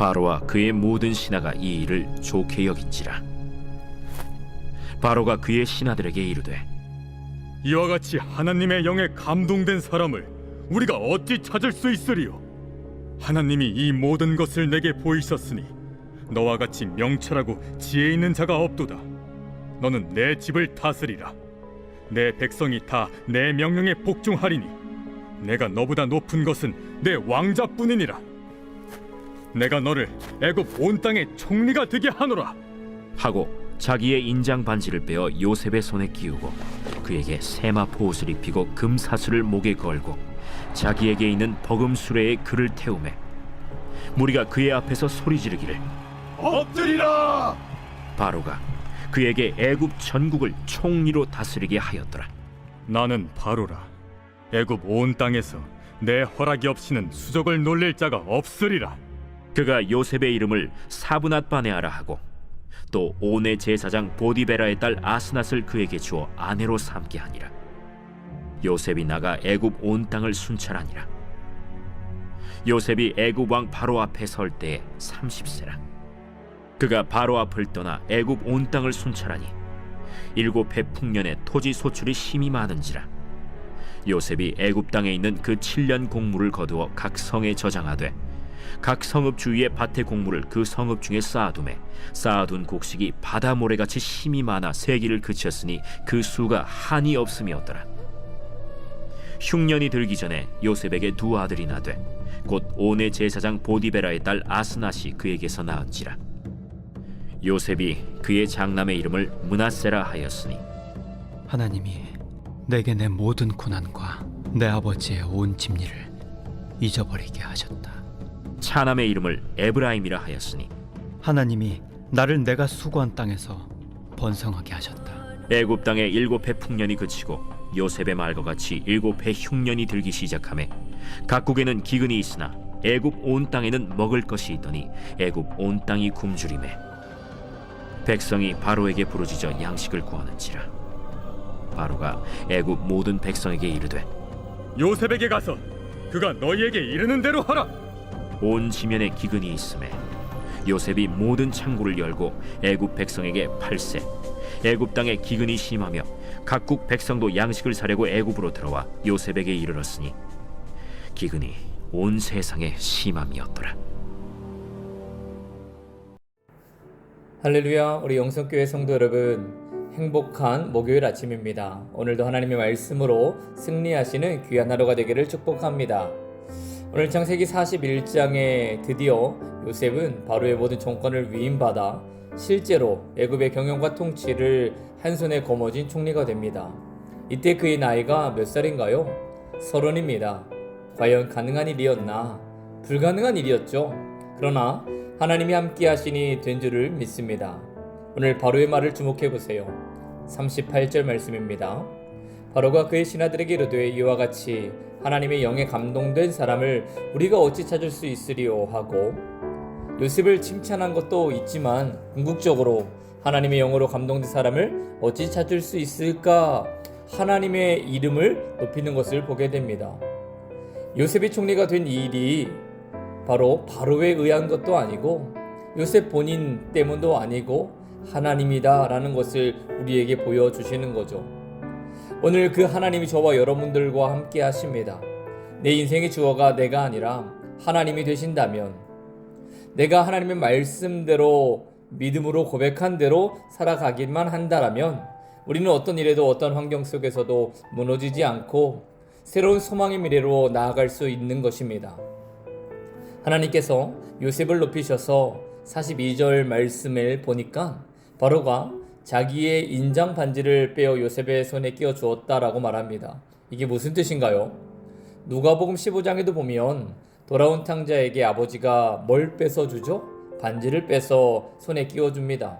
바로와 그의 모든 신하가 이 일을 좋게 여긴지라. 바로가 그의 신하들에게 이르되 이와 같이 하나님의 영에 감동된 사람을 우리가 어찌 찾을 수 있으리요? 하나님이 이 모든 것을 내게 보이셨으니 너와 같이 명철하고 지혜 있는 자가 없도다. 너는 내 집을 다스리라. 내 백성이 다 내 명령에 복종하리니 내가 너보다 높은 것은 내 왕자뿐이니라. 내가 너를 애굽 온 땅의 총리가 되게 하노라. 하고 자기의 인장 반지를 빼어 요셉의 손에 끼우고 그에게 세마포 옷을 입히고 금사슬을 목에 걸고 자기에게 있는 버금 수레에 그를 태우매 무리가 그의 앞에서 소리 지르기를 엎드리라. 바로가 그에게 애굽 전국을 총리로 다스리게 하였더라. 나는 바로라. 애굽 온 땅에서 내 허락이 없이는 수족을 놀릴 자가 없으리라. 그가 요셉의 이름을 사브낫 바네아라 하고 또 온의 제사장 보디베라의 딸 아스낫을 그에게 주어 아내로 삼게 하니라. 요셉이 나가 애굽 온 땅을 순찰하니라. 요셉이 애굽 왕 바로 앞에 설 때에 30세라. 그가 바로 앞을 떠나 애굽 온 땅을 순찰하니 7해 풍년에 토지 소출이 심히 많은지라. 요셉이 애굽 땅에 있는 그 7년 곡물을 거두어 각 성에 저장하되 각 성읍 주위에 밭의 곡물을 그 성읍 중에 쌓아두매 쌓아둔 곡식이 바다 모래같이 심히 많아 세기를 그쳤으니 그 수가 한이 없음이었더라. 흉년이 들기 전에 요셉에게 두 아들이 나되 곧 온의 제사장 보디베라의 딸 아스낫이 그에게서 낳은지라. 요셉이 그의 장남의 이름을 므낫세라 하였으니 하나님이 내게 내 모든 고난과 내 아버지의 온 집리를 잊어버리게 하셨다. 차남의 이름을 에브라임이라 하였으니 하나님이 나를 내가 수고한 땅에서 번성하게 하셨다. 애굽 땅에 7해 풍년이 그치고 요셉의 말과 같이 7해 흉년이 들기 시작하매 각국에는 기근이 있으나 애굽 온 땅에는 먹을 것이 있더니 애굽 온 땅이 굶주리매 백성이 바로에게 부르짖어 양식을 구하는지라. 바로가 애굽 모든 백성에게 이르되 요셉에게 가서 그가 너희에게 이르는 대로 하라. 온 지면에 기근이 있음에 요셉이 모든 창고를 열고 애굽 백성에게 팔세 애굽 땅에 기근이 심하며 각국 백성도 양식을 사려고 애굽으로 들어와 요셉에게 이르렀으니 기근이 온 세상에 심함이었더라. 할렐루야. 우리 영성교회 성도 여러분, 행복한 목요일 아침입니다. 오늘도 하나님의 말씀으로 승리하시는 귀한 하루가 되기를 축복합니다. 오늘 창세기 41장에 드디어 요셉은 바로의 모든 정권을 위임받아 실제로 애굽의 경영과 통치를 한 손에 거머쥔 총리가 됩니다. 이때 그의 나이가 몇 살인가요? 30입니다. 과연 가능한 일이었나? 불가능한 일이었죠. 그러나 하나님이 함께 하시니 된 줄을 믿습니다. 오늘 바로의 말을 주목해 보세요. 38절 말씀입니다. 바로가 그의 신하들에게 이르되 이와 같이 하나님의 영에 감동된 사람을 우리가 어찌 찾을 수 있으리요 하고 요셉을 칭찬한 것도 있지만 궁극적으로 하나님의 영으로 감동된 사람을 어찌 찾을 수 있을까 하나님의 이름을 높이는 것을 보게 됩니다. 요셉이 총리가 된 이 일이 바로 바로에 의한 것도 아니고 요셉 본인 때문도 아니고 하나님이다 라는 것을 우리에게 보여주시는 거죠. 오늘 그 하나님이 저와 여러분들과 함께 하십니다. 내 인생의 주어가 내가 아니라 하나님이 되신다면, 내가 하나님의 말씀대로 믿음으로 고백한 대로 살아가기만 한다라면 우리는 어떤 일에도 어떤 환경 속에서도 무너지지 않고 새로운 소망의 미래로 나아갈 수 있는 것입니다. 하나님께서 요셉을 높이셔서 42절 말씀을 보니까 바로가 자기의 인장 반지를 빼어 요셉의 손에 끼워 주었다라고 말합니다. 이게 무슨 뜻인가요? 누가복음 15장에도 보면 돌아온 탕자에게 아버지가 뭘 뺏어주죠? 반지를 빼서 손에 끼워줍니다.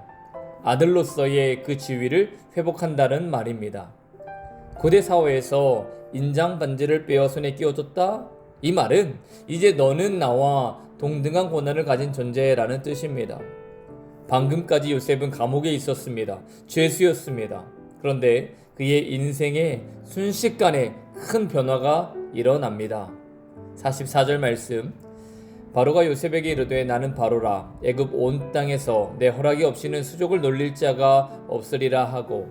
아들로서의 그 지위를 회복한다는 말입니다. 고대 사회에서 인장 반지를 빼어 손에 끼워줬다? 이 말은 이제 너는 나와 동등한 권한을 가진 존재라는 뜻입니다. 방금까지 요셉은 감옥에 있었습니다. 죄수였습니다. 그런데 그의 인생에 순식간에 큰 변화가 일어납니다. 44절 말씀, 바로가 요셉에게 이르되 나는 바로라 애굽 온 땅에서 내 허락이 없이는 수족을 놀릴 자가 없으리라 하고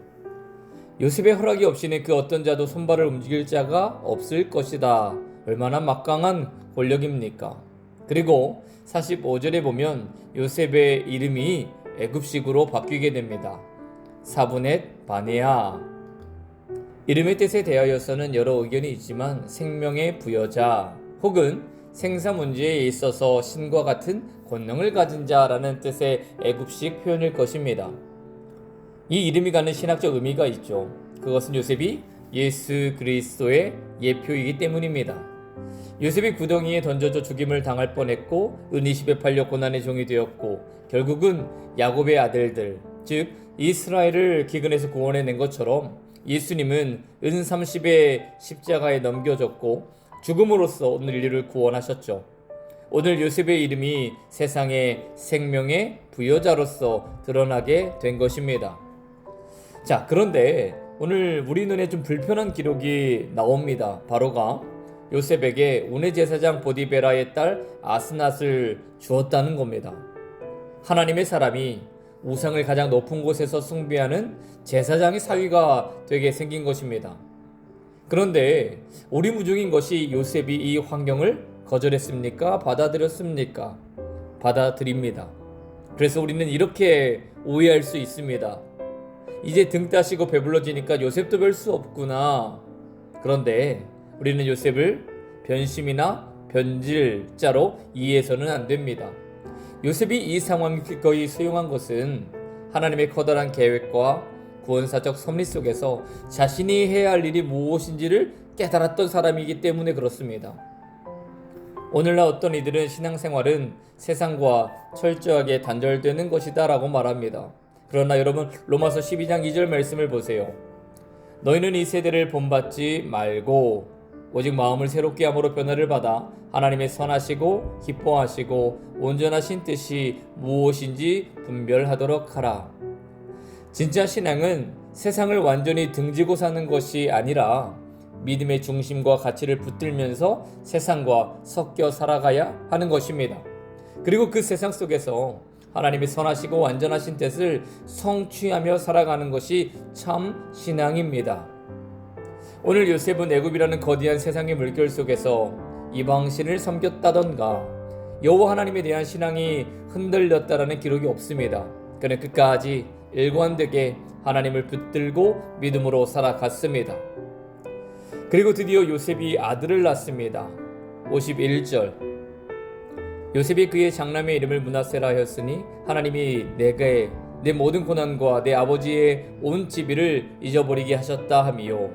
요셉의 허락이 없이는 그 어떤 자도 손발을 움직일 자가 없을 것이다. 얼마나 막강한 권력입니까? 그리고 45절에 보면 요셉의 이름이 애굽식으로 바뀌게 됩니다. 사브넷 바네아. 이름의 뜻에 대하여서는 여러 의견이 있지만 생명의 부여자 혹은 생사 문제에 있어서 신과 같은 권능을 가진 자라는 뜻의 애굽식 표현일 것입니다. 이 이름이 갖는 신학적 의미가 있죠. 그것은 요셉이 예수 그리스도의 예표이기 때문입니다. 요셉이 구덩이에 던져져 죽임을 당할 뻔했고 은 20에 팔려 고난의 종이 되었고 결국은 야곱의 아들들 즉 이스라엘을 기근에서 구원해낸 것처럼 예수님은 은 30의 십자가에 넘겨졌고 죽음으로써 오늘 인류를 구원하셨죠. 오늘 요셉의 이름이 세상의 생명의 부여자로서 드러나게 된 것입니다. 자, 그런데 오늘 우리 눈에 좀 불편한 기록이 나옵니다. 바로가 요셉에게 운의 제사장 보디베라의 딸 아스낫을 주었다는 겁니다. 하나님의 사람이 우상을 가장 높은 곳에서 숭배하는 제사장의 사위가 되게 생긴 것입니다. 그런데 오리무중인 것이 요셉이 이 환경을 거절했습니까? 받아들였습니까? 받아들입니다. 그래서 우리는 이렇게 오해할 수 있습니다. 이제 등 따시고 배불러지니까 요셉도 별 수 없구나. 그런데 우리는 요셉을 변심이나 변질자로 이해해서는 안 됩니다. 요셉이 이 상황을 기꺼이 수용한 것은 하나님의 커다란 계획과 구원사적 섭리 속에서 자신이 해야 할 일이 무엇인지를 깨달았던 사람이기 때문에 그렇습니다. 오늘날 어떤 이들은 신앙생활은 세상과 철저하게 단절되는 것이다 라고 말합니다. 그러나 여러분 로마서 12장 2절 말씀을 보세요. 너희는 이 세대를 본받지 말고 오직 마음을 새롭게 함으로 변화를 받아 하나님의 선하시고 기뻐하시고 온전하신 뜻이 무엇인지 분별하도록 하라. 진짜 신앙은 세상을 완전히 등지고 사는 것이 아니라 믿음의 중심과 가치를 붙들면서 세상과 섞여 살아가야 하는 것입니다. 그리고 그 세상 속에서 하나님의 선하시고 완전하신 뜻을 성취하며 살아가는 것이 참 신앙입니다. 오늘 요셉은 애굽이라는 거대한 세상의 물결 속에서 이방신을 섬겼다던가 여호와 하나님에 대한 신앙이 흔들렸다라는 기록이 없습니다. 그는 끝까지 일관되게 하나님을 붙들고 믿음으로 살아갔습니다. 그리고 드디어 요셉이 아들을 낳습니다. 51절 요셉이 그의 장남의 이름을 므낫세라 하였으니 하나님이 내게 내 모든 고난과 내 아버지의 온 지비를 잊어버리게 하셨다 하미요.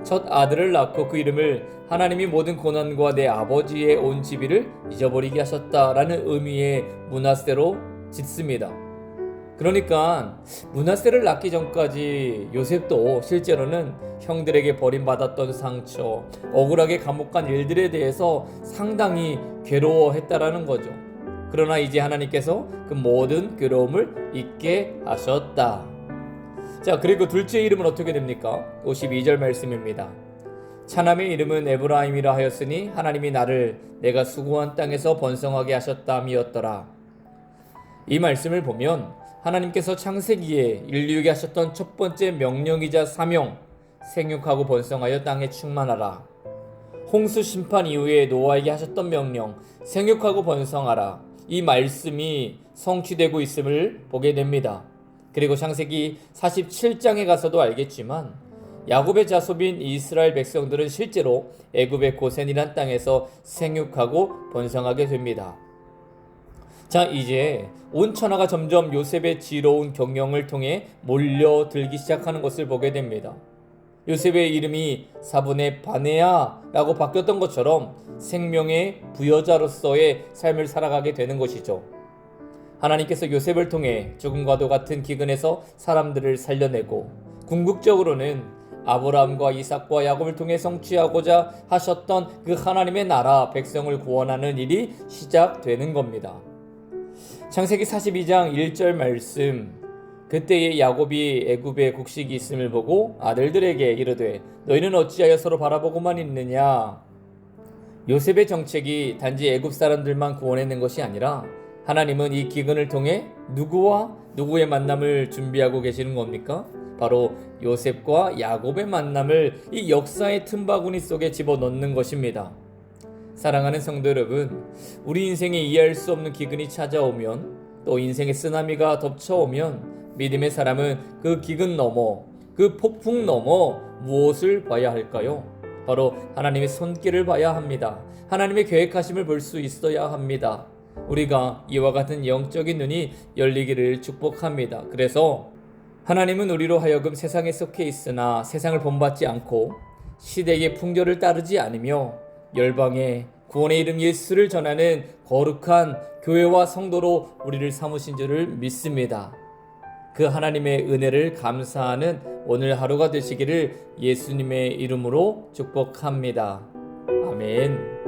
첫 아들을 낳고 그 이름을 하나님이 모든 고난과 내 아버지의 온 지비를 잊어버리게 하셨다라는 의미의 므낫세로 짓습니다. 그러니까 므낫세를 낳기 전까지 요셉도 실제로는 형들에게 버림받았던 상처, 억울하게 감옥 간 일들에 대해서 상당히 괴로워했다라는 거죠. 그러나 이제 하나님께서 그 모든 괴로움을 잊게 하셨다. 자, 그리고 둘째 이름은 어떻게 됩니까? 52절 말씀입니다. 차남의 이름은 에브라임이라 하였으니 하나님이 나를 내가 수고한 땅에서 번성하게 하셨다미었더라. 이 말씀을 보면 하나님께서 창세기에 인류에게 하셨던 첫 번째 명령이자 사명, 생육하고 번성하여 땅에 충만하라. 홍수 심판 이후에 노아에게 하셨던 명령, 생육하고 번성하라. 이 말씀이 성취되고 있음을 보게 됩니다. 그리고 창세기 47장에 가서도 알겠지만 야곱의 자손인 이스라엘 백성들은 실제로 애굽의 고센이란 땅에서 생육하고 번성하게 됩니다. 자, 이제 온 천하가 점점 요셉의 지혜로운 경영을 통해 몰려들기 시작하는 것을 보게 됩니다. 요셉의 이름이 사분의 바네아라고 바뀌었던 것처럼 생명의 부여자로서의 삶을 살아가게 되는 것이죠. 하나님께서 요셉을 통해 죽음과도 같은 기근에서 사람들을 살려내고 궁극적으로는 아브라함과 이삭과 야곱을 통해 성취하고자 하셨던 그 하나님의 나라 백성을 구원하는 일이 시작되는 겁니다. 창세기 42장 1절 말씀, 그때에 야곱이 애굽에 곡식이 있음을 보고 아들들에게 이르되 너희는 어찌하여 서로 바라보고만 있느냐. 요셉의 정책이 단지 애굽 사람들만 구원해낸 것이 아니라 하나님은 이 기근을 통해 누구와 누구의 만남을 준비하고 계시는 겁니까? 바로 요셉과 야곱의 만남을 이 역사의 틈바구니 속에 집어넣는 것입니다. 사랑하는 성도 여러분, 우리 인생에 이해할 수 없는 기근이 찾아오면, 또 인생의 쓰나미가 덮쳐오면 믿음의 사람은 그 기근 넘어, 그 폭풍 넘어 무엇을 봐야 할까요? 바로 하나님의 손길을 봐야 합니다. 하나님의 계획하심을 볼 수 있어야 합니다. 우리가 이와 같은 영적인 눈이 열리기를 축복합니다. 그래서 하나님은 우리로 하여금 세상에 속해 있으나 세상을 본받지 않고 시대의 풍조를 따르지 않으며 열방에 구원의 이름 예수를 전하는 거룩한 교회와 성도로 우리를 삼으신 줄을 믿습니다. 그 하나님의 은혜를 감사하는 오늘 하루가 되시기를 예수님의 이름으로 축복합니다. 아멘.